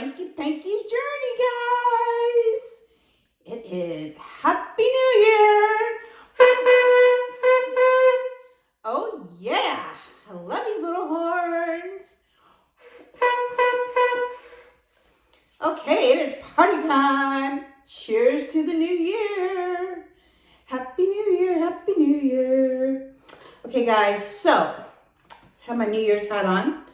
Frankie Panky's journey, guys. It is Happy New Year. Oh, yeah. I love these little horns. Okay, it is party time. Cheers to the new year. Happy New Year, Happy New Year. Okay, guys, so I have my New Year's hat on.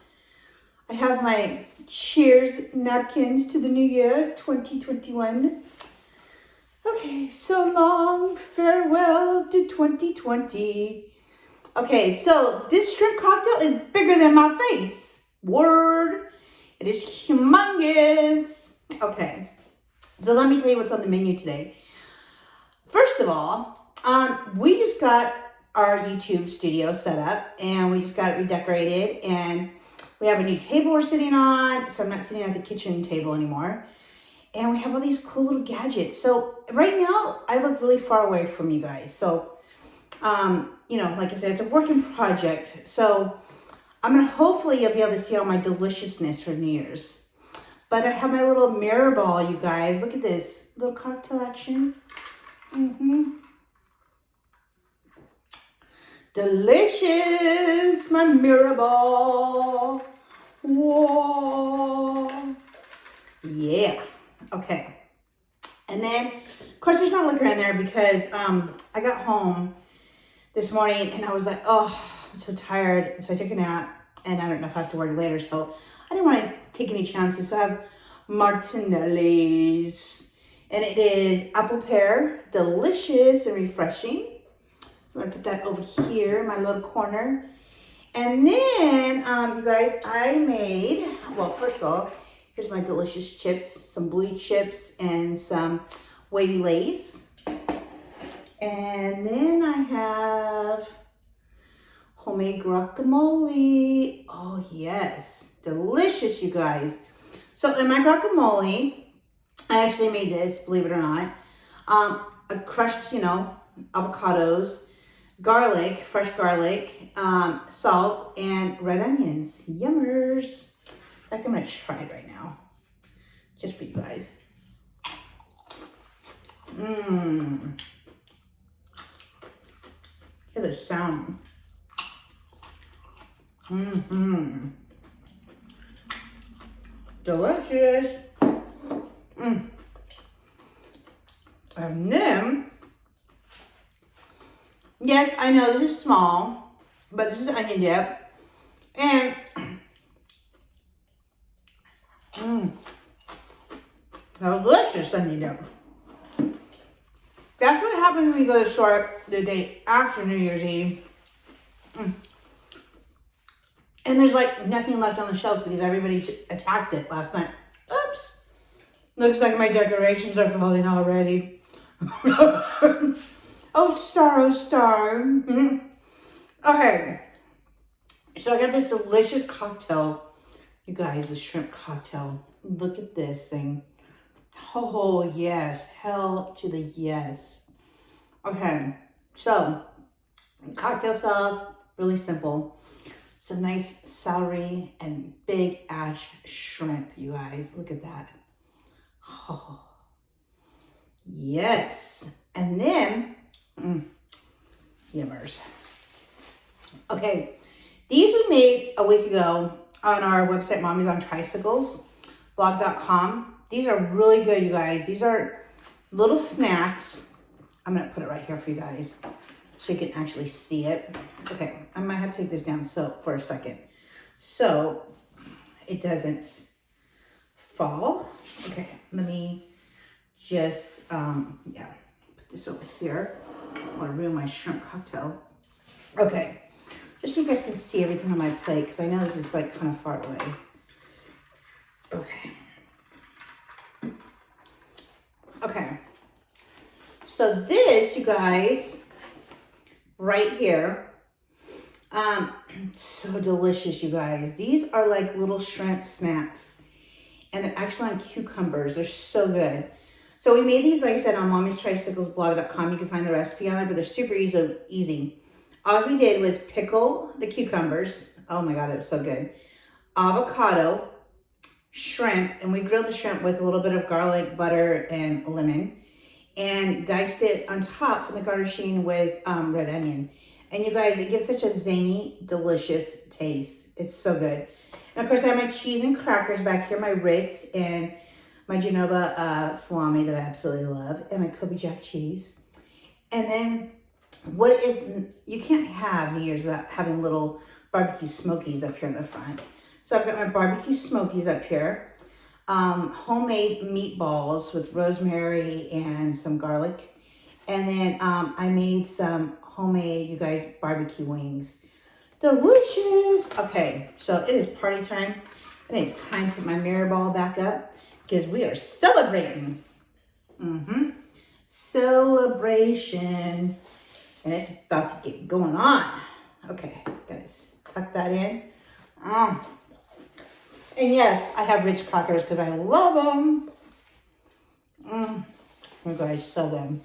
I have my cheers napkins to the new year, 2021. Okay, so long farewell to 2020. Okay, so this shrimp cocktail is bigger than my face. Word. It is humongous. Okay, so let me tell you what's on the menu today. First of all, we just got our YouTube studio set up and we just got it redecorated and we have a new table we're sitting on, so I'm not sitting at the kitchen table anymore. And we have all these cool little gadgets. So right now, I look really far away from you guys. So, like I said, it's a working project. So hopefully you'll be able to see all my deliciousness for New Year's. But I have my little mirror ball, you guys. Look at this little cocktail action. Delicious, my mirror ball. Whoa. Yeah. Okay. And then, of course, there's no liquor in there because I got home this morning and I was like, oh, I'm so tired. So I took a nap and I don't know if I have to work later. So I didn't want to take any chances. So I have Martinelli's and it is apple pear, delicious and refreshing. So I'm going to put that over here in my little corner. And then, you guys, I made, well, first of all, here's my delicious chips, some blue chips and some wavy lace. And then I have homemade guacamole. Oh, yes. Delicious, you guys. So in my guacamole, I actually made this, believe it or not. I crushed, avocados, garlic, fresh garlic, salt, and red onions. Yummers. In fact, I'm going to try it right now. Just for you guys. Hear the sound. Delicious. And then, yes, I know this is small, but this is onion dip. And delicious onion dip. That's what happens when you go to the store the day after New Year's Eve. And there's like nothing left on the shelves because everybody attacked it last night. Oops. Looks like my decorations are falling already. Oh, star. Okay. So I got this delicious cocktail. You guys, the shrimp cocktail. Look at this thing. Oh, yes. Hell to the yes. Okay. So, cocktail sauce, really simple. Some nice celery and big ash shrimp, you guys. Look at that. Oh, yes. And then, yummers. Okay. These we made a week ago on our website, Mommy's on Tricycles, blog.com. These are really good, you guys. These are little snacks. I'm going to put it right here for you guys so you can actually see it. Okay, I might have to take this down for a second so it doesn't fall. Okay, let me just, put this over here. I want to ruin my shrimp cocktail. Okay, just so you guys can see everything on my plate because I know this is like kind of far away. Okay, so this, you guys, right here, so delicious, you guys. These are like little shrimp snacks, and they're actually on cucumbers. They're so good. So we made these, like I said, on mommystricyclesblog.com. You can find the recipe on there, but they're super easy. All we did was pickle the cucumbers. Oh my God, it was so good. Avocado, shrimp, and we grilled the shrimp with a little bit of garlic, butter, and lemon, and diced it on top from the garnishing with red onion. And you guys, it gives such a zany, delicious taste. It's so good. And of course, I have my cheese and crackers back here, my Ritz and my Genova salami that I absolutely love, and my Kobe Jack cheese. And then you can't have New Year's without having little barbecue smokies up here in the front. So I've got my barbecue smokies up here. Homemade meatballs with rosemary and some garlic. And then I made some homemade, you guys, barbecue wings. Delicious. Okay, so it is party time. And it's time to put my mirror ball back up because we are celebrating. Celebration. And it's about to get going on. Okay, gotta tuck that in. And yes, I have Ritz crackers because I love them. You guys, so good.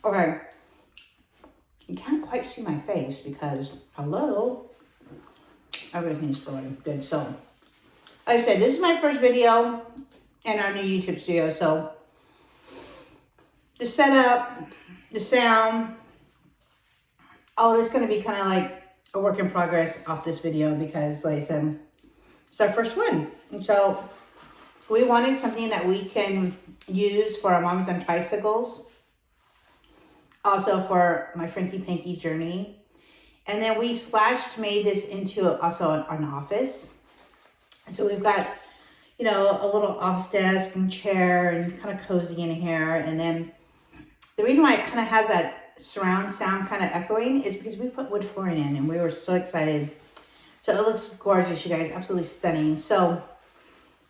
Okay. You can't quite see my face because, hello, everything's going good. So, like I said, this is my first video in our new YouTube studio. So, the setup, the sound, all of it's going to be kind of like a work in progress off this video because, like I said, it's our first one. And so we wanted something that we can use for our moms on tricycles. Also for my Frankie Panky journey. And then we made this into also an office. So we've got, you know, a little office desk and chair and kind of cozy in here. And then the reason why it kind of has that surround sound kind of echoing is because we put wood flooring in and we were so excited. So it looks gorgeous, you guys, absolutely stunning. So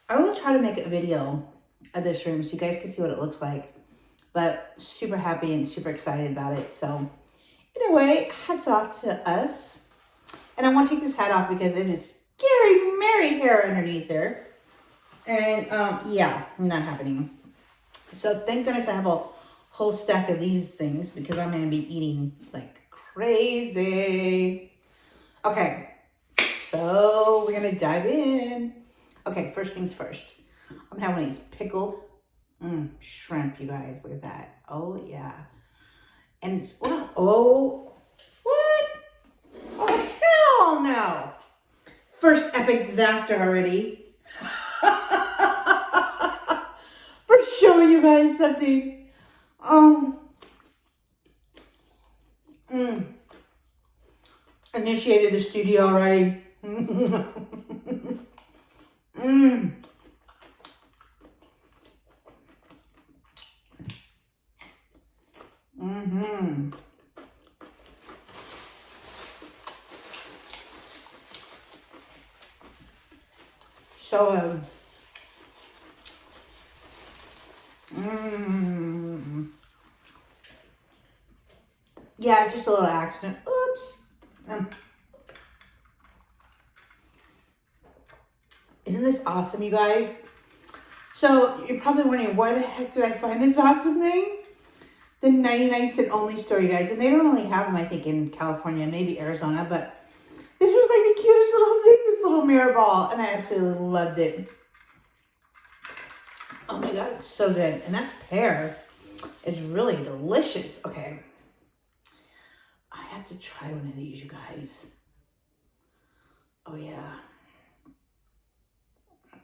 I will try to make a video of this room so you guys can see what it looks like. But super happy and super excited about it. So anyway, hats off to us. And I want to take this hat off because it is scary Mary hair underneath there. And yeah, not happening. So thank goodness I have a whole stack of these things because I'm going to be eating like crazy. Okay, so we're going to dive in. Okay, first things first. I'm going to have one of these pickled shrimp, you guys. Look at that. Oh, yeah. And it's, what? Oh, hell no. First epic disaster already. For showing you guys something. Initiated the studio already. So, yeah, just a little accident. Oops. Isn't this awesome, you guys? So, you're probably wondering, where the heck did I find this awesome thing? The 99-cent only store, you guys. And they don't only have them, I think, in California, maybe Arizona, but this was like the cutest little thing, this little mirror ball. And I absolutely loved it. Oh my God, it's so good. And that pear is really delicious. Okay. I have to try one of these, you guys. Oh, yeah.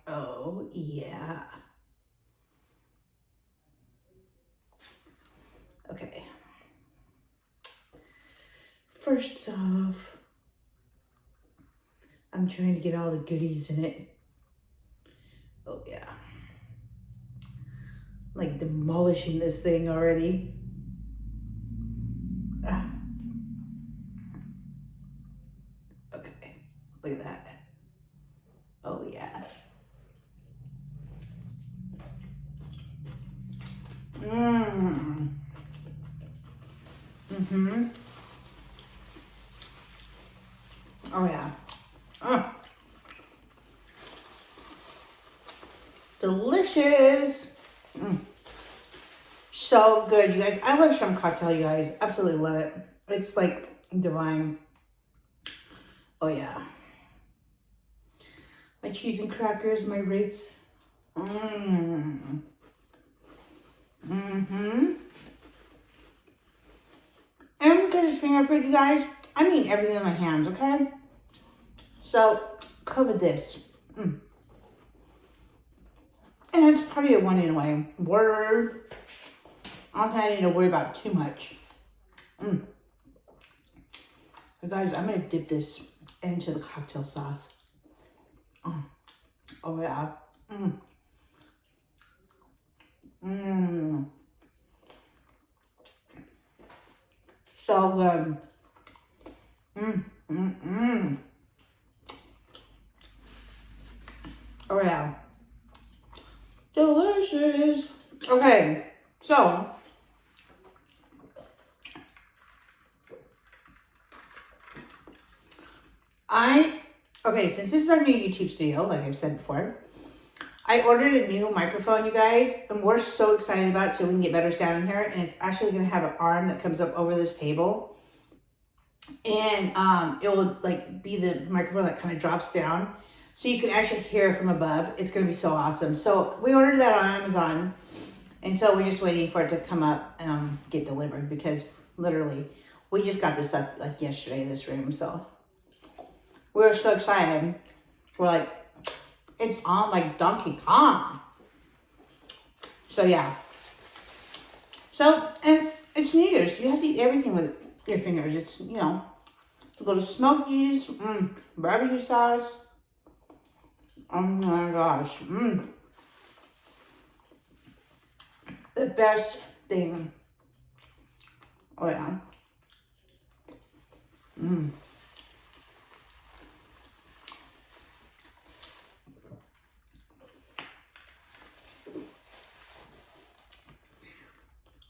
Oh, yeah. Okay. First off, I'm trying to get all the goodies in it. Oh, yeah. I'm like demolishing this thing already. Okay, look at that. Oh, yeah. Oh, yeah. Delicious. So good, you guys. I love shrimp cocktail, you guys. Absolutely love it. It's like divine. Oh, yeah. My cheese and crackers, my Ritz. And because it's finger food, you guys, I mean everything in my hands, okay? So, cover this. And it's probably a one anyway. Word. I don't think I need to worry about too much. But guys, I'm going to dip this into the cocktail sauce. Oh, yeah. So good. Oh, yeah. Delicious. Okay, so since this is our new YouTube studio, like I've said before, I ordered a new microphone, you guys, and we're so excited about it so we can get better sound in here. And it's actually going to have an arm that comes up over this table. And it will like be the microphone that kind of drops down. So you can actually hear it from above. It's going to be so awesome. So we ordered that on Amazon. And so we're just waiting for it to come up and get delivered. Because literally, we just got this up like yesterday in this room. So we're so excited. We're like, it's on like Donkey Kong. So yeah. So, and it's New Year's. You have to eat everything with your fingers. It's, you know, a little Smokies, barbecue sauce. Oh my gosh. The best thing. Oh yeah.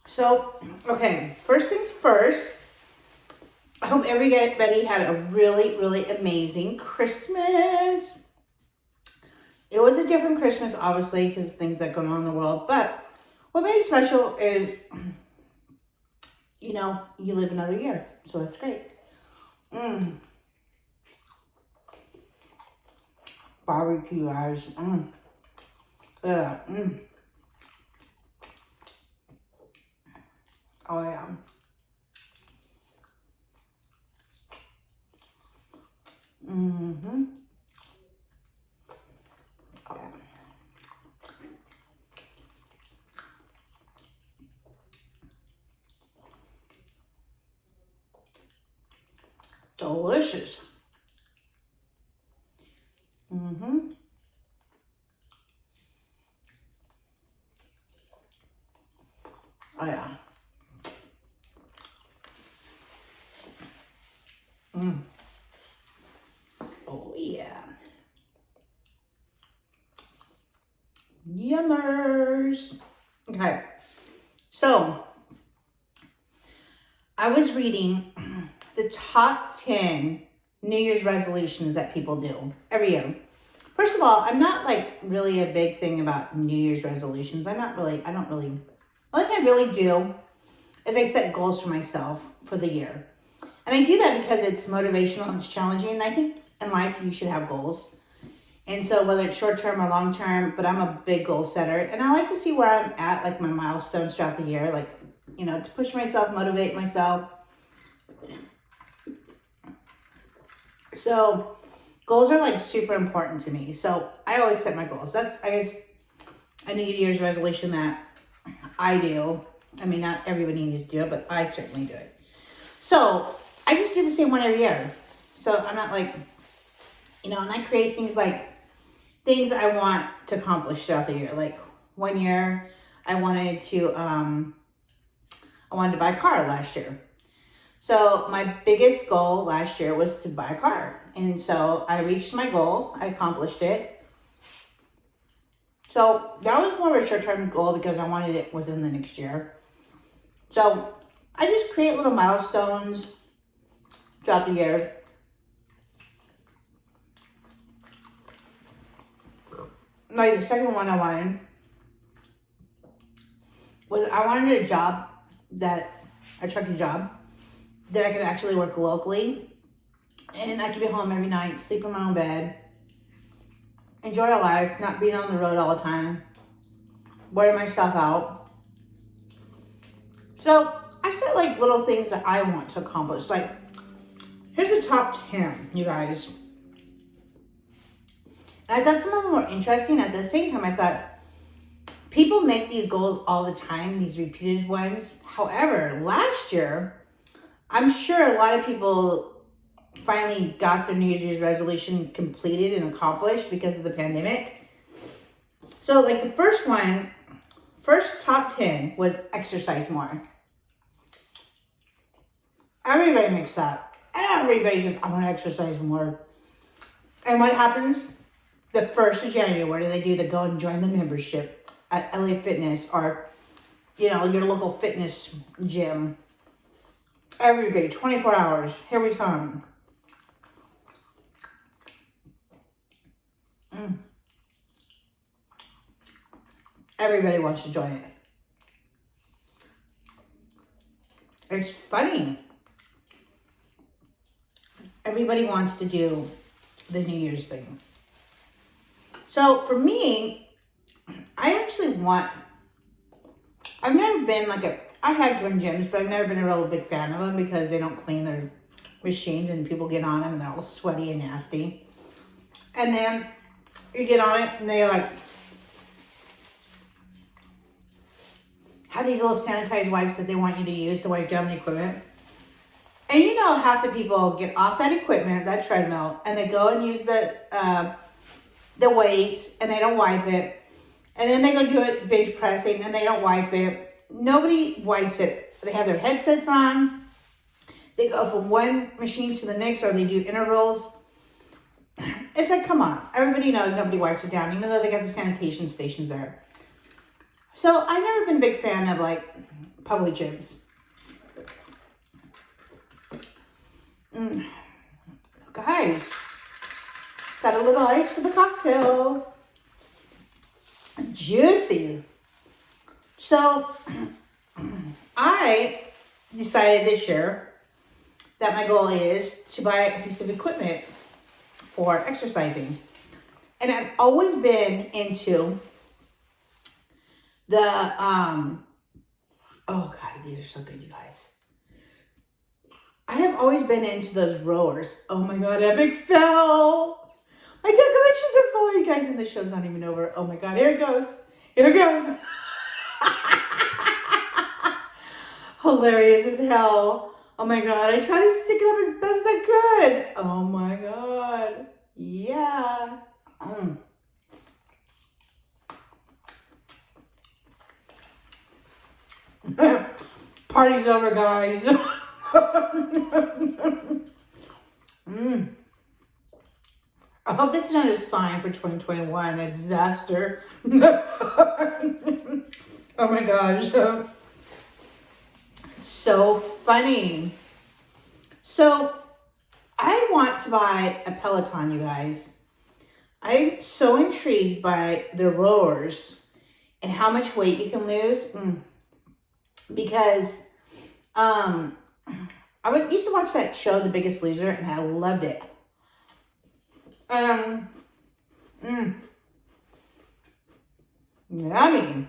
So, okay, first things first, I hope everybody had a really, really amazing Christmas. It was a different Christmas, obviously, because of things that go on in the world, but what made it special is, you know, you live another year, so that's great. Barbecue, guys. Yeah. Oh, yeah. Oh, yeah. Delicious. Oh, yeah. Oh, yeah. Yummers. Okay. So, I was reading the top 10 New Year's resolutions that people do every year. First of all, I'm not like really a big thing about New Year's resolutions. I don't really, only thing I really do is I set goals for myself for the year. And I do that because it's motivational and it's challenging. And I think in life you should have goals. And so whether it's short term or long term, but I'm a big goal setter. And I like to see where I'm at, like my milestones throughout the year, like, you know, to push myself, motivate myself. So goals are like super important to me. So I always set my goals. That's, I guess, a New Year's resolution that I do. I mean, not everybody needs to do it, but I certainly do it. So I just do the same one every year. So I'm not like, you know, and I create things like things I want to accomplish throughout the year. Like one year I wanted to buy a car last year. So my biggest goal last year was to buy a car. And so I reached my goal. I accomplished it. So that was more of a short-term goal because I wanted it within the next year. So I just create little milestones throughout the year. Like the second one I wanted was I wanted a trucking job that I could actually work locally and I could be home every night, sleep in my own bed, enjoy life, not being on the road all the time, wearing myself out. So I set like little things that I want to accomplish. Like, here's the top 10, you guys. And I thought some of them were interesting. At the same time, I thought people make these goals all the time, these repeated ones. However, last year, I'm sure a lot of people finally got their New Year's resolution completed and accomplished because of the pandemic. So like the first top 10 was exercise more. Everybody makes that. Everybody says, I want to exercise more. And what happens? The 1st of January, they do the go and join the membership at LA Fitness or, you know, your local fitness gym. Every day, 24 hours. Here we come. Everybody wants to join it. It's funny. Everybody wants to do the New Year's thing. So for me, I actually I've never been I have joined gyms, but I've never been a real big fan of them because they don't clean their machines and people get on them and they're all sweaty and nasty. And then you get on it and they like have these little sanitized wipes that they want you to use to wipe down the equipment. And you know, half the people get off that equipment, that treadmill, and they go and use the weights and they don't wipe it. And then they go do it bench pressing and they don't wipe it. Nobody wipes it. They have their headsets on. They go from one machine to the next, or they do intervals. It's like, come on. Everybody knows nobody wipes it down, even though they got the sanitation stations there. So I've never been a big fan of like public gyms. Guys, got a little ice for the cocktail. Juicy. So I decided this year that my goal is to buy a piece of equipment for exercising. And I've always been into the, oh God, these are so good, you guys. I have always been into those rowers. Oh my God, epic fail. My decorations are full, you guys, and the show's not even over. Oh my God, here it goes. Here it goes. Hilarious as hell. Oh my God, I tried to stick it up as best I could. Oh my God. Yeah. Party's over, guys. I hope that's not a sign for 2021, a disaster. Oh my gosh. So funny. So I want to buy a Peloton, you guys. I'm so intrigued by the rowers and how much weight you can lose. Because I used to watch that show, The Biggest Loser, and I loved it. Yummy.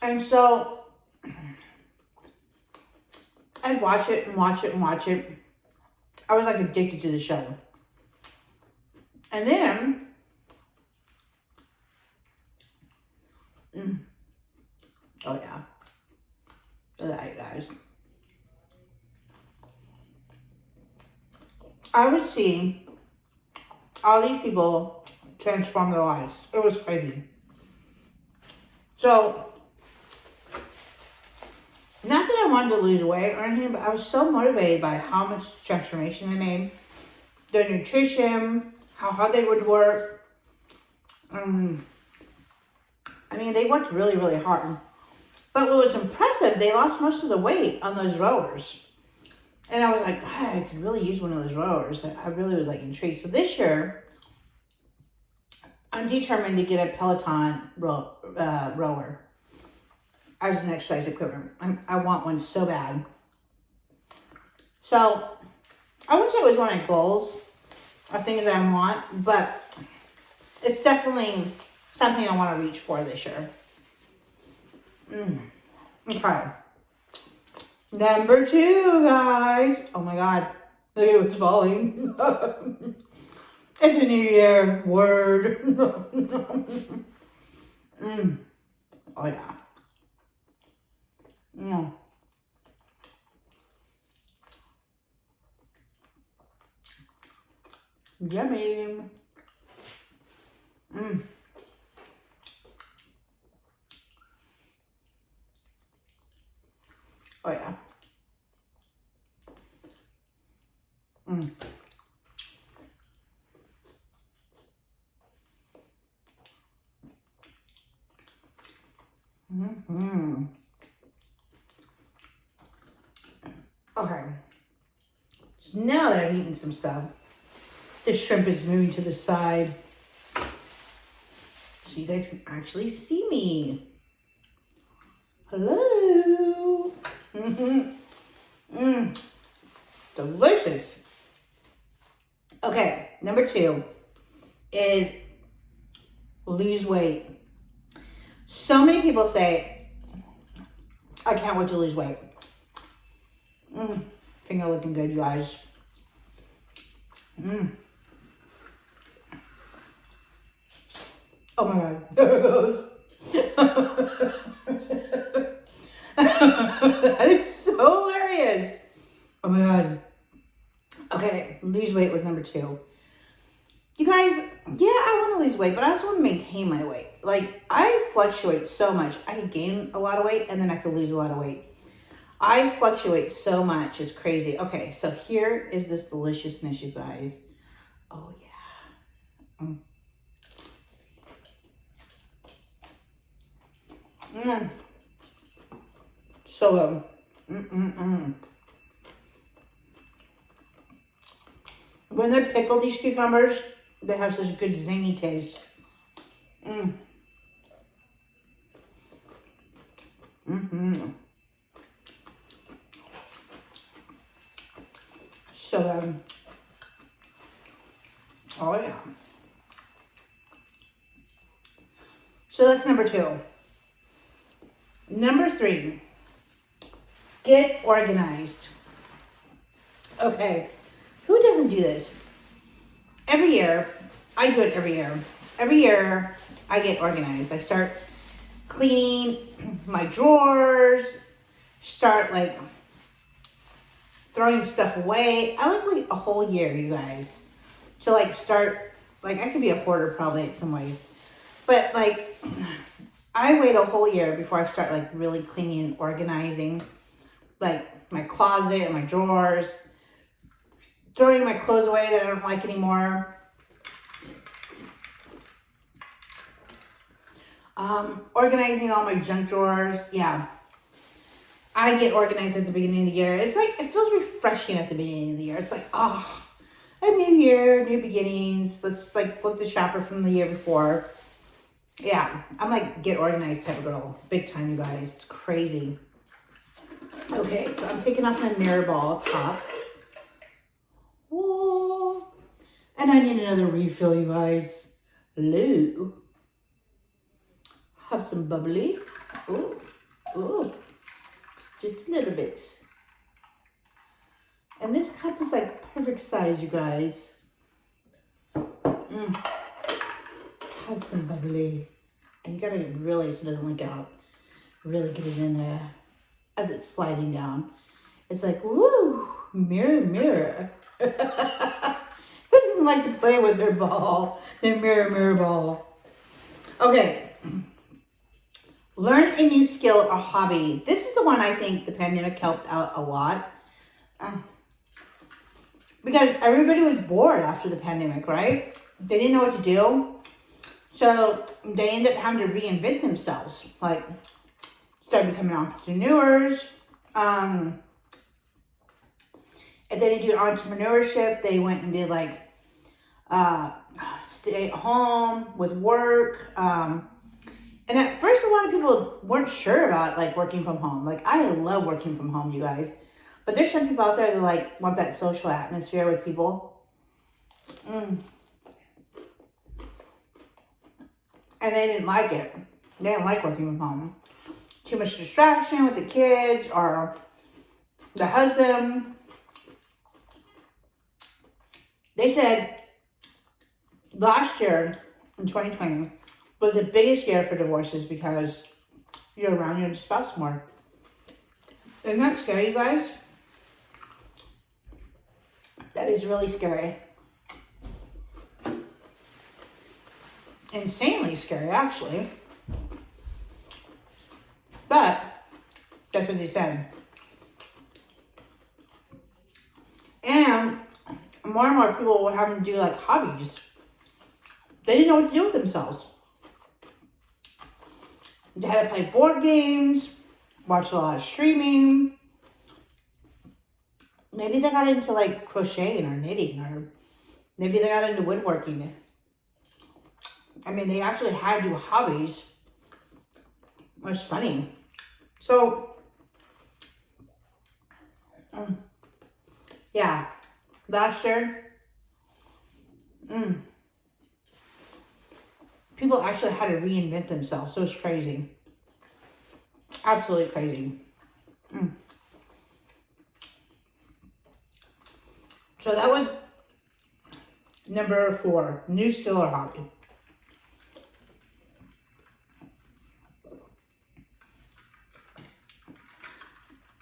And so I'd watch it and watch it and watch it. I was like addicted to the show. And then oh yeah. Look at that, guys. I would see all these people transform their lives. It was crazy. So, not that I wanted to lose weight or anything, but I was so motivated by how much transformation they made. Their nutrition, how hard they would work. I mean, they worked really, really hard. But what was impressive, they lost most of the weight on those rowers. And I was like, God, I could really use one of those rowers. I really was like intrigued. So this year, I'm determined to get a Peloton rower as an exercise equipment. I want one so bad. So I would say it was one of my goals are things that I want, but it's definitely something I want to reach for this year. Okay. Number 2, guys. Oh my God. Look at what's falling. It's a new year word. Oh yeah. Yummy. Oh yeah. Okay. So now that I've eaten some stuff, the shrimp is moving to the side, so you guys can actually see me. Hello. Delicious. Okay, number 2 is lose weight. So many people say, I can't wait to lose weight. Finger looking good, you guys. Oh my God, there it goes. That is so hilarious. Oh my God. Okay, lose weight was number 2. You guys, yeah, I want to lose weight, but I also want to maintain my weight. Like, I fluctuate so much. I can gain a lot of weight, and then I can lose a lot of weight. I fluctuate so much. It's crazy. Okay, so here is this deliciousness, you guys. Oh, yeah. So good. When they're pickled, these cucumbers, they have such a good zingy taste. So good. Oh yeah. So that's number 2. Number 3, get organized. Okay, who doesn't do this? Every year, I do it every year. Every year, I get organized. I start cleaning my drawers, start like throwing stuff away. I like wait a whole year, you guys, to like start, like I could be a hoarder probably in some ways, but like I wait a whole year before I start like really cleaning and organizing like my closet and my drawers, throwing my clothes away that I don't like anymore. Organizing all my junk drawers. Yeah. I get organized at the beginning of the year. It's like, it feels refreshing at the beginning of the year. It's like, oh, a new year, new beginnings. Let's like flip the chapter from the year before. Yeah, I'm like get organized type of girl. Big time, you guys. It's crazy. Okay, so I'm taking off my mirror ball top. Whoa. And I need another refill, you guys. Hello. Have some bubbly. Ooh, ooh. Just a little bit. And this cup is like perfect size, you guys. Have some bubbly. And you gotta really, so it doesn't leak out, really get it in there as it's sliding down. It's like, woo, mirror, mirror. Who doesn't like to play with their ball, their mirror, mirror ball? Okay. Learn a new skill or hobby. This is the one I think the pandemic helped out a lot. Because everybody was bored after the pandemic, right? They didn't know what to do. So they ended up having to reinvent themselves. Like, started becoming entrepreneurs. If they didn't do entrepreneurship, they went and did like stay at home with work. And at first, a lot of people weren't sure about like working from home. Like, I love working from home, you guys. But there's some people out there that like want that social atmosphere with people. And they didn't like it. They didn't like working from home. Too much distraction with the kids or the husband. They said last year in 2020 was the biggest year for divorces because you're around your spouse more. Isn't that scary, you guys? That is really scary. Insanely scary, actually. But that's what they said. And more people were having to do like hobbies. They didn't know what to do with themselves. They had to play board games, watch a lot of streaming. Maybe they got into like crocheting or knitting, or maybe they got into woodworking. I mean, they actually had to do hobbies. It was funny. So, yeah, last year, people actually had to reinvent themselves. It was crazy. Absolutely crazy. So that was number 4, new skill or hobby.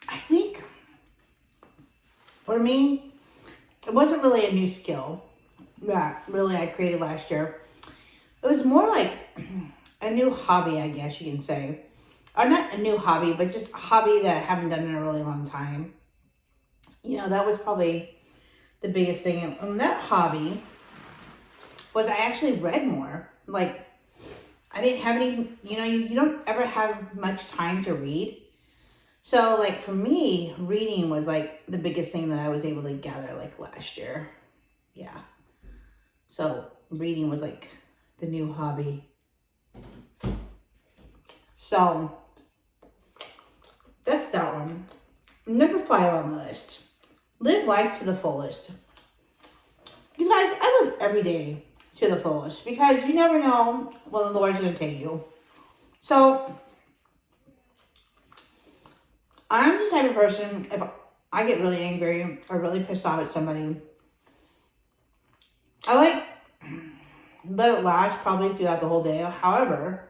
I think for me, it wasn't really a new skill that really I created last year. It was more like a new hobby, I guess you can say. Or not a new hobby, but just a hobby that I haven't done in a really long time. You know, that was probably the biggest thing. And that hobby was I actually read more. Like, I didn't have any, you don't ever have much time to read. So, like, for me, reading was, like, the biggest thing that I was able to gather, like, last year. Yeah. So, reading was, like, the new hobby. So, that's that one. Number 5 on the list. Live life to the fullest. You guys, I live every day to the fullest because you never know when the Lord's going to take you. So, I'm the type of person, if I get really angry or really pissed off at somebody, I like let it last probably throughout the whole day. However,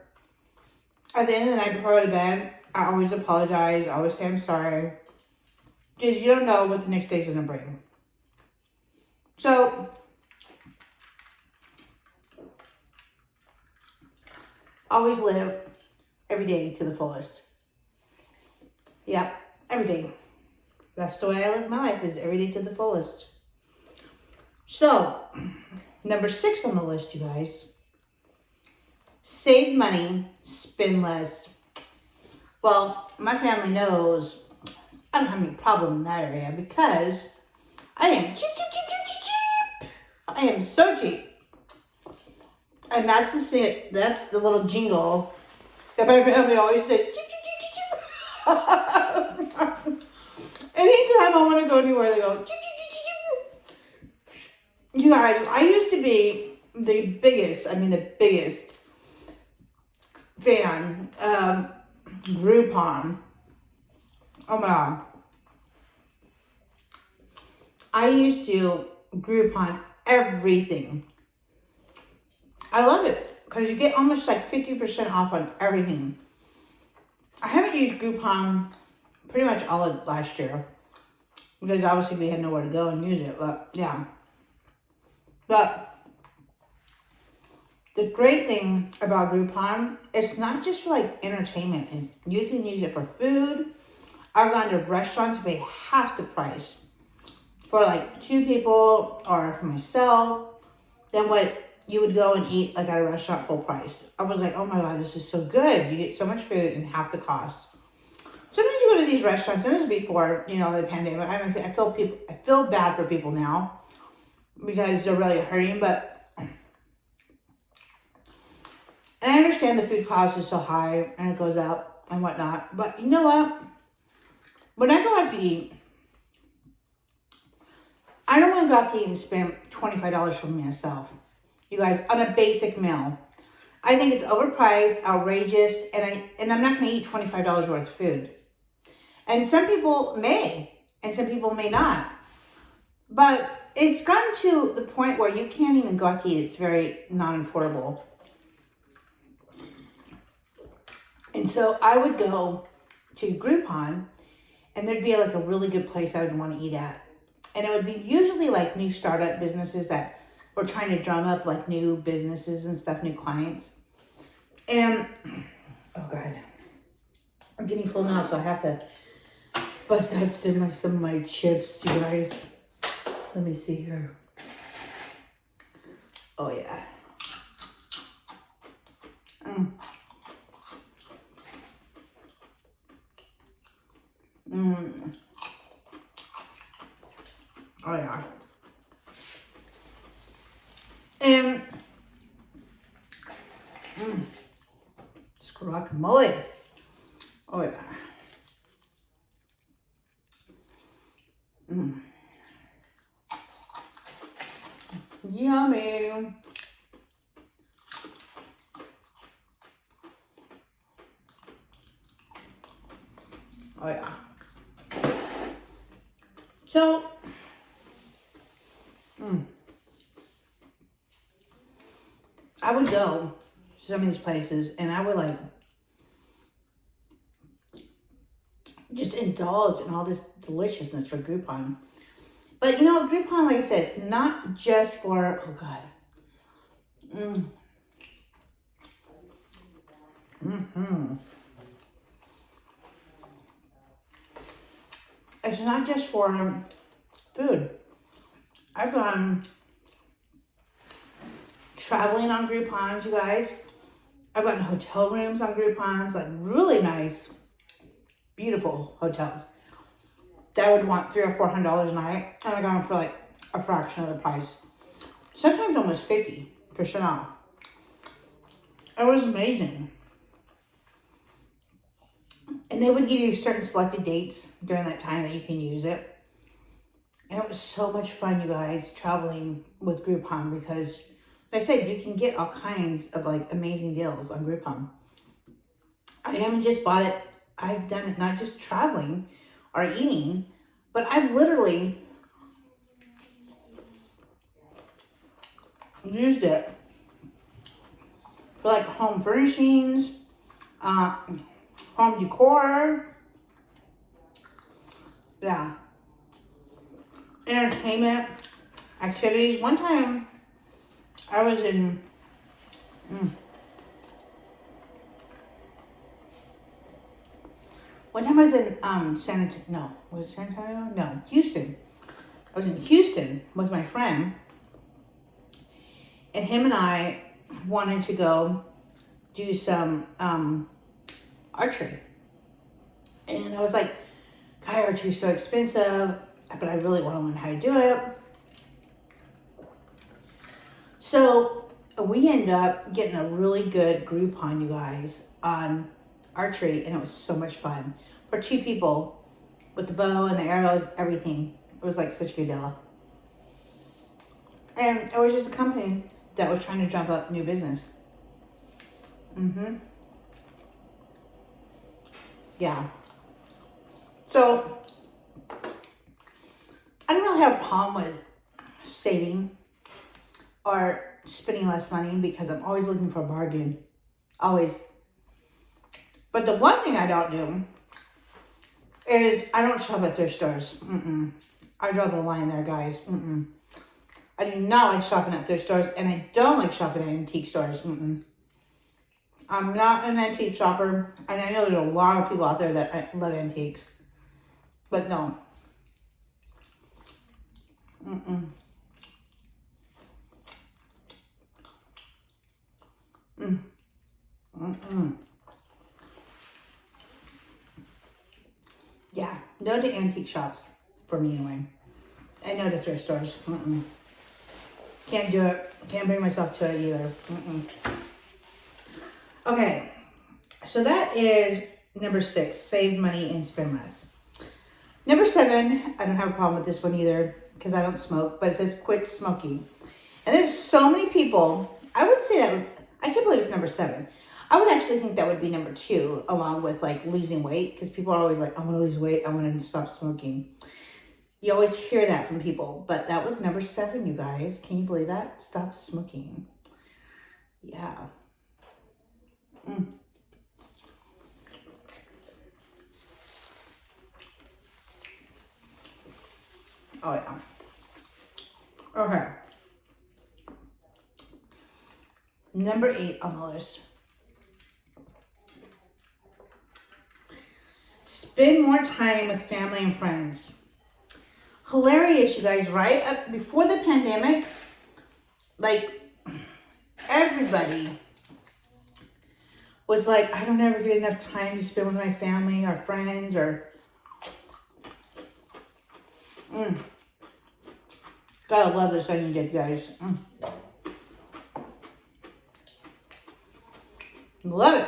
at the end of the night before I go to bed, I always apologize. I always say I'm sorry. Because you don't know what the next day's going to bring. So, always live every day to the fullest. Yep, every day. That's the way I live my life, is every day to the fullest. So, number 6 on the list, you guys. Save money, spend less. Well, my family knows I don't have any problem in that area because I am cheap. I am so cheap. And that's the little jingle that my family always says, cheap. Anytime I want to go anywhere, they go, cheap. You guys, I used to be the biggest fan of Groupon. Oh my God. I used to Groupon everything. I love it because you get almost like 50% off on everything. I haven't used Groupon pretty much all of last year because obviously we had nowhere to go and use it, but yeah. But the great thing about Groupon, it's not just for like entertainment, and you can use it for food. I've gone to restaurants and paid half the price for like 2 people or for myself than what you would go and eat like at a restaurant full price. I was like, oh my God, this is so good. You get so much food and half the cost. Sometimes you go to these restaurants, and this is before, the pandemic. I feel bad for people now because they're really hurting, but and I understand the food cost is so high and it goes up and whatnot. But you know what? When I go out to eat, I don't want to go out to eat and spend $20 $25 for myself. You guys, on a basic meal. I think it's overpriced, outrageous, and I'm not going to eat $25 worth of food. And some people may, and some people may not. But it's gotten to the point where you can't even go out to eat. It's very non-affordable. And so I would go to Groupon, and there'd be like a really good place I would want to eat at. And it would be usually like new startup businesses that were trying to drum up like new businesses and stuff, new clients. And, oh God, I'm getting full now, so I have to bust out some of my chips, you guys. Let me see here. Oh yeah. Oh yeah. And it's guacamole. Oh yeah. Yummy. Oh yeah. So, I would go to some of these places and I would like just indulge in all this deliciousness for Groupon. But you know, Groupon, like I said, it's not just for, oh God. It's not just for food. I've gone traveling on Groupons, you guys. I've gotten hotel rooms on Groupons, like really nice, beautiful hotels that I would want $300 or $400 a night, and I got them for like a fraction of the price. Sometimes almost 50% off. It was amazing. And they would give you certain selected dates during that time that you can use it. And it was so much fun, you guys, traveling with Groupon because, like I said, you can get all kinds of like amazing deals on Groupon. I haven't just bought it. I've done it not just traveling or eating, but I've literally used it for like home furnishings, home decor, yeah, entertainment, activities. One time I was in, Houston. I was in Houston with my friend, and him and I wanted to go do some archery. And I was like, God, archery's so expensive, but I really want to learn how to do it. So we ended up getting a really good Groupon, you guys, on archery, and it was so much fun. For 2 people, with the bow and the arrows, everything. It was like such a good deal. And it was just a company that was trying to jump up new business. Yeah. So, I don't really have a problem with saving or spending less money because I'm always looking for a bargain. Always. But the one thing I don't do is I don't shop at thrift stores. I draw the line there, guys. I do not like shopping at thrift stores, and I don't like shopping at antique stores. I'm not an antique shopper, and I know there's a lot of people out there that love antiques, but no. Yeah, no to antique shops for me anyway. And no to thrift stores. Can't do it. Can't bring myself to it either. Okay, so that is number 6, save money and spend less. Number 7, I don't have a problem with this one either because I don't smoke, but it says quit smoking. And there's so many people. I would say that, I can't believe it's number 7. I would actually think that would be number 2, along with like losing weight, because people are always like, I want to lose weight, I want to stop smoking. You always hear that from people, but that was number 7, you guys. Can you believe that? Stop smoking. Yeah. Oh, yeah. Okay. Number 8 on the list. Spend more time with family and friends. Hilarious, you guys, right? Before the pandemic, like, everybody was like, I don't ever get enough time to spend with my family or friends or... Gotta love this onion dip, guys. Love it.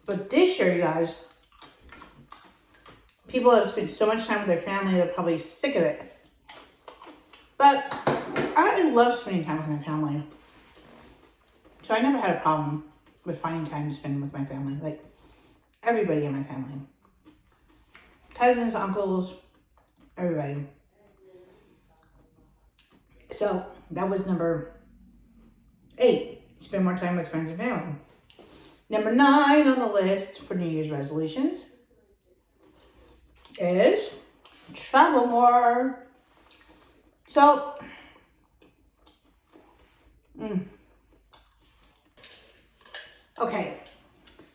But this year, you guys, people have spent so much time with their family, they're probably sick of it. But I love spending time with my family. So I never had a problem with finding time to spend with my family. Like, everybody in my family. Cousins, uncles, everybody. So that was number 8. Spend more time with friends and family. Number 9 on the list for New Year's resolutions is travel more. So, okay.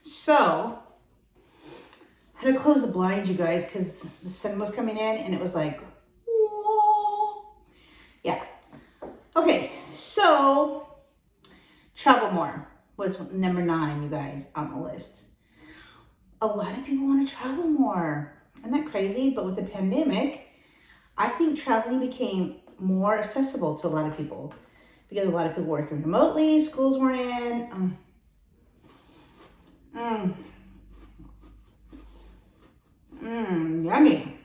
So, I had to close the blinds, you guys, because the sun was coming in and it was like, whoa. Yeah. Okay, so travel more was number 9, you guys, on the list. A lot of people want to travel more. Isn't that crazy? But with the pandemic, I think traveling became more accessible to a lot of people because a lot of people working remotely, schools weren't in. Yummy.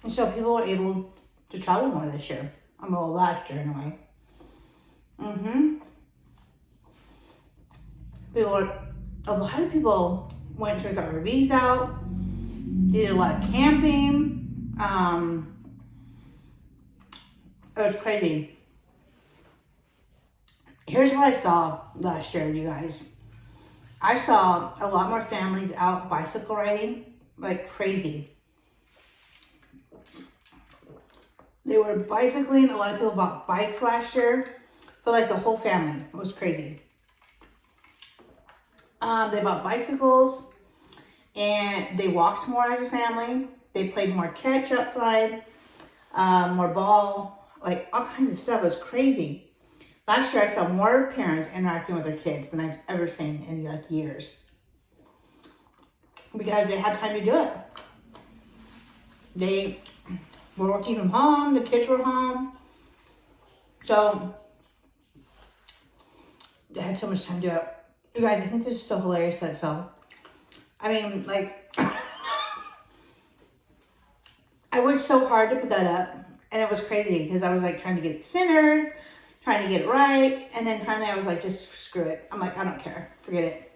And so people were able to travel more this year. Well, last year anyway. A lot of people went to got RVs out, did a lot of camping. It was crazy. Here's what I saw last year, you guys. I saw a lot more families out bicycle riding, like crazy. They were bicycling. A lot of people bought bikes last year for like the whole family. It was crazy. They bought bicycles and they walked more as a family. They played more catch outside, more ball, like all kinds of stuff. It was crazy. Last year I saw more parents interacting with their kids than I've ever seen in like years. Because they had time to do it. They were working from home, the kids were home. So they had so much time to do it. You guys, I think this is so hilarious that it fell. I mean, like, I worked so hard to put that up, and it was crazy because I was like trying to get it centered, trying to get it right, and then finally I was like, just screw it. I'm like, I don't care, forget it.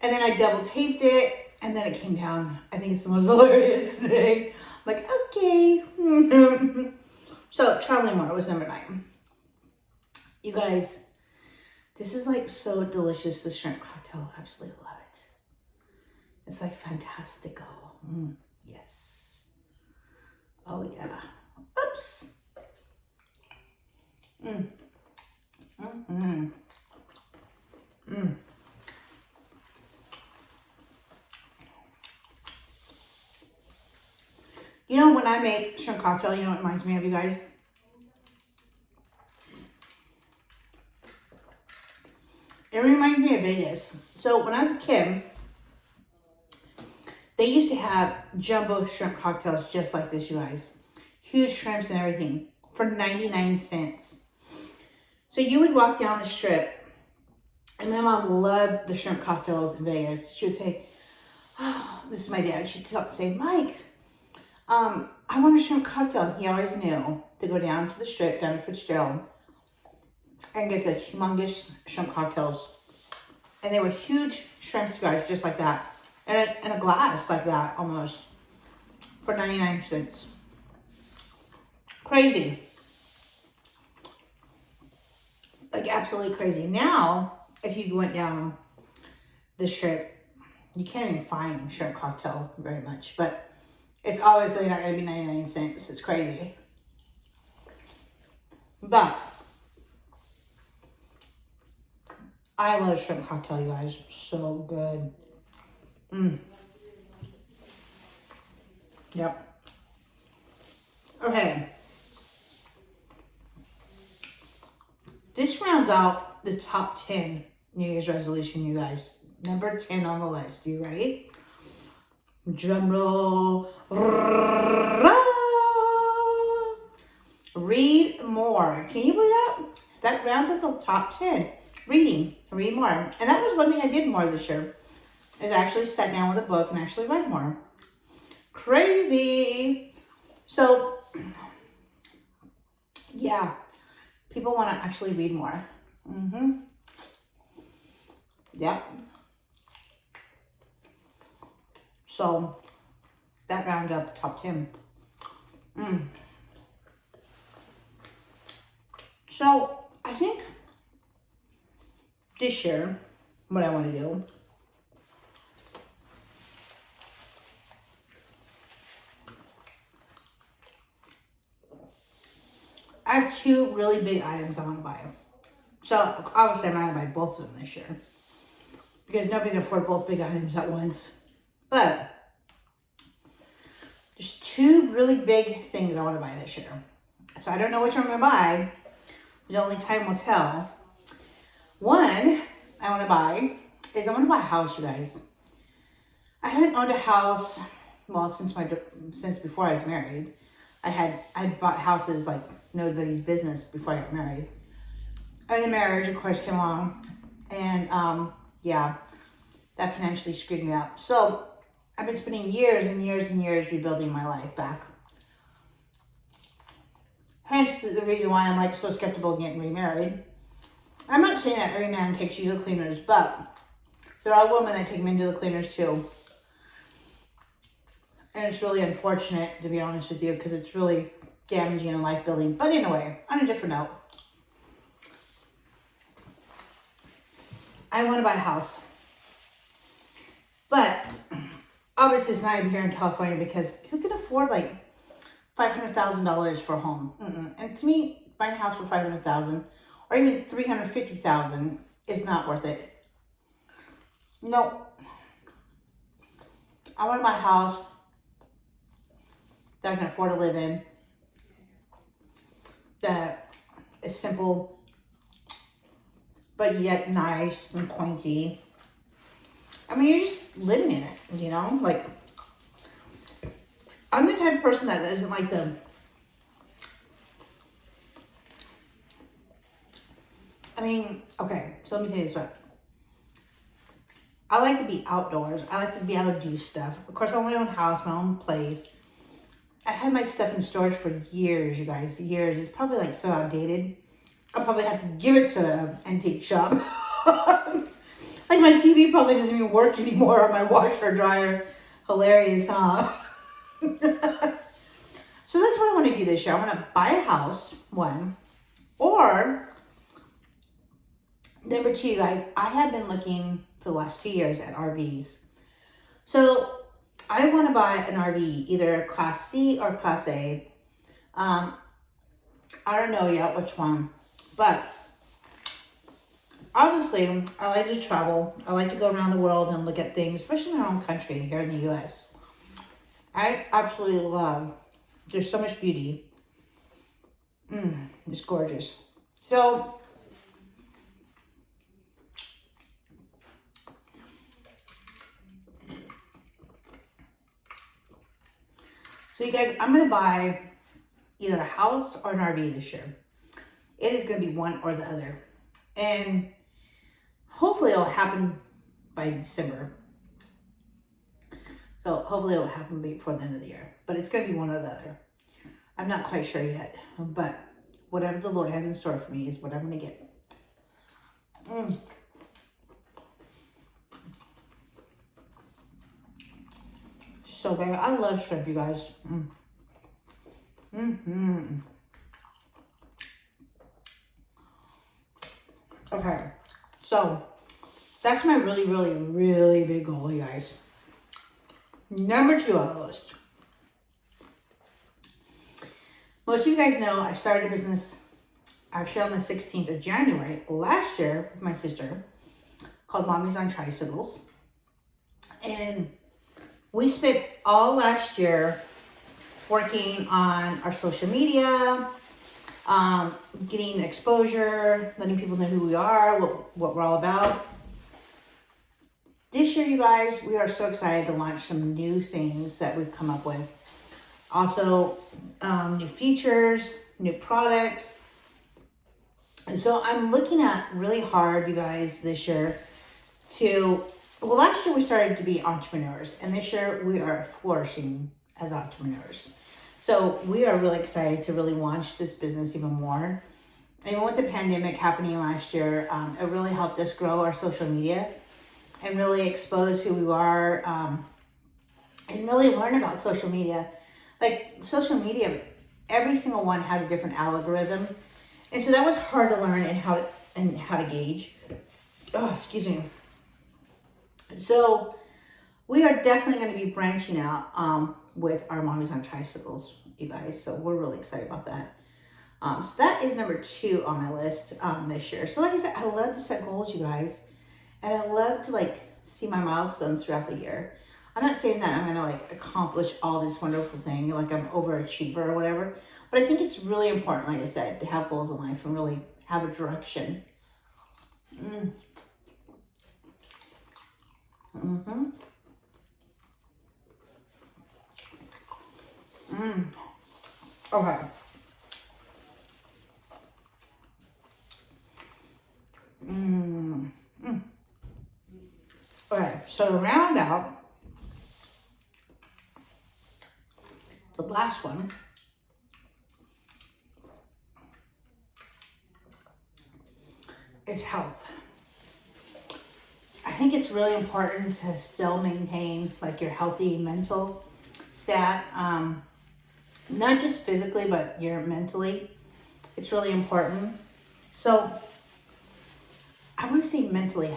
And then I double taped it, and then it came down. I think it's the most hilarious thing. I'm like, okay. So traveling more was number 9. You guys, this is like so delicious, the shrimp cocktail. I absolutely love it. It's like fantastico. Yes. Oh yeah. Oops. You know, when I make shrimp cocktail, you know what it reminds me of, you guys? It reminds me of Vegas. So when I was a kid, they used to have jumbo shrimp cocktails just like this, you guys. Huge shrimps and everything for 99 cents. So you would walk down the strip, and my mom loved the shrimp cocktails in Vegas. She would say, This is my dad. She'd say, Mike, I want a shrimp cocktail. He always knew to go down to the strip, down to Fitzgerald, and get the humongous shrimp cocktails. And they were huge shrimps, guys, just like that. And in a glass like that, almost, for 99 cents. Crazy. Like, absolutely crazy. Now, if you went down the strip, you can't even find shrimp cocktail very much. But it's obviously not going to be 99 cents. It's crazy. But I love shrimp cocktail, you guys. So good. Yep. Okay. This rounds out the top 10 New Year's resolution, you guys. Number 10 on the list. You ready? Drum roll. Read more. Can you believe that? That rounds out the top 10. Reading. Read more. And that was one thing I did more this year. Is I actually sat down with a book and actually read more. Crazy. So, yeah. People want to actually read more. Yep. So, that rounded up the top 10. So, I think this year, what I want to do, I have two really big items I want to buy. So, obviously, I'm not going to buy both of them this year. Because nobody can afford both big items at once. But there's two really big things I want to buy this year. So I don't know which one I'm going to buy. The only time will tell. One I want to buy is I want to buy a house, you guys. I haven't owned a house, well, since before I was married. I bought houses like nobody's business before I got married. And the marriage, of course, came along. And yeah, that financially screwed me up. So I've been spending years and years and years rebuilding my life back. Hence the reason why I'm like so skeptical of getting remarried. I'm not saying that every man takes you to the cleaners, but there are women that take men to the cleaners too. And it's really unfortunate, to be honest with you, because it's really damaging and life building. But anyway, on a different note, I want to buy a house. But obviously it's not even here in California, because who can afford like $500,000 for a home? And to me, buying a house for $500,000 or even $350,000 is not worth it. No. I want to buy a house that I can afford to live in, that is simple, but yet nice and quainty. I mean, you're just living in it, you know? Like, I'm the type of person that isn't like okay, so let me tell you this right. I like to be outdoors. I like to be able to do stuff. Of course, I want my own house, my own place. I've had my stuff in storage for years, you guys. Years. It's probably like so outdated. I'll probably have to give it to an antique shop. Like my TV probably doesn't even work anymore, or my washer, dryer. Hilarious, huh? So that's what I want to do this year. I want to buy a house, one. Or, number two, you guys, I have been looking for the last 2 years at RVs. So I want to buy an RV, either Class C or Class A. I don't know yet which one, but obviously I like to travel. I like to go around the world and look at things, especially in our own country here in the U.S. I absolutely love. There's so much beauty. It's gorgeous. So you guys, I'm going to buy either a house or an RV this year. It is going to be one or the other. And hopefully it'll happen by December. So hopefully it will happen before the end of the year. But it's going to be one or the other. I'm not quite sure yet. But whatever the Lord has in store for me is what I'm going to get. So very, I love shrimp, you guys. Okay, so that's my really, really, really big goal, you guys. Number 2 on the list. Most of you guys know I started a business actually on the 16th of January last year with my sister called Mommies on Tricycles. And we spent all last year working on our social media, getting exposure, letting people know who we are, what we're all about. This year, you guys, we are so excited to launch some new things that we've come up with. Also, new features, new products. And so I'm looking at really hard, you guys, this year well, last year we started to be entrepreneurs, and this year we are flourishing as entrepreneurs. So we are really excited to really launch this business even more. Even with the pandemic happening last year, it really helped us grow our social media and really expose who we are, and really learn about social media. Like social media, every single one has a different algorithm. And so that was hard to learn and how to gauge. Oh, excuse me. So we are definitely going to be branching out with our Mommies on Tricycles, you guys. So we're really excited about that. So that is number 2 on my list this year. So like I said, I love to set goals, you guys. And I love to see my milestones throughout the year. I'm not saying that I'm going to accomplish all this wonderful thing, like I'm overachiever or whatever. But I think it's really important, like I said, to have goals in life and really have a direction. Okay. Okay, so to round out the last one, is health. I think it's really important to still maintain your healthy mental stat, not just physically, but your mentally. It's really important. So I want to say mentally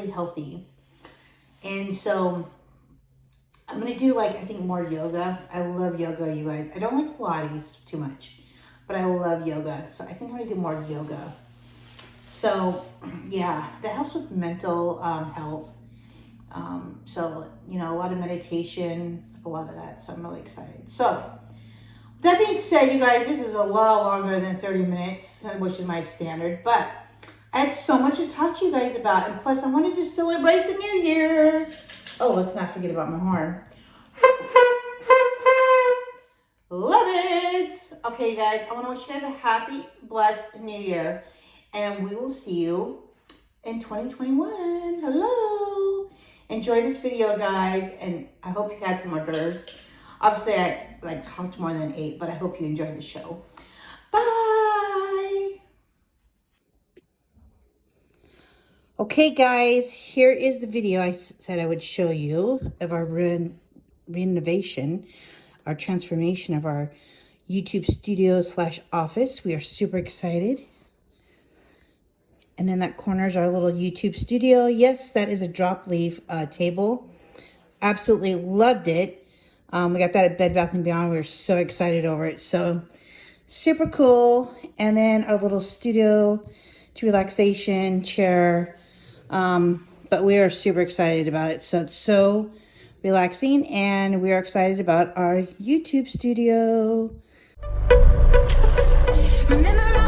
healthy. And so I'm going to do I think more yoga. I love yoga, you guys. I don't like Pilates too much, but I love yoga. So I think I'm going to do more yoga. So yeah, that helps with mental health. So, a lot of meditation, a lot of that. So I'm really excited. So that being said, you guys, this is a lot longer than 30 minutes, which is my standard, but I had so much to talk to you guys about. And plus I wanted to celebrate the new year. Oh, let's not forget about my horn. Love it. Okay, guys, I want to wish you guys a happy, blessed new year. And we will see you in 2021. Hello. Enjoy this video, guys. And I hope you had some hors d'oeuvres. Obviously, I talked more than 8, but I hope you enjoyed the show. Bye. Okay, guys, here is the video I said I would show you of our renovation, our transformation of our YouTube studio / office. We are super excited. And in that corner is our little YouTube studio. Yes, that is a drop leaf table. Absolutely loved it. We got that at Bed Bath & Beyond. We were so excited over it. So super cool. And then our little studio to relaxation chair. But we are super excited about it. So it's so relaxing. And we are excited about our YouTube studio. Remember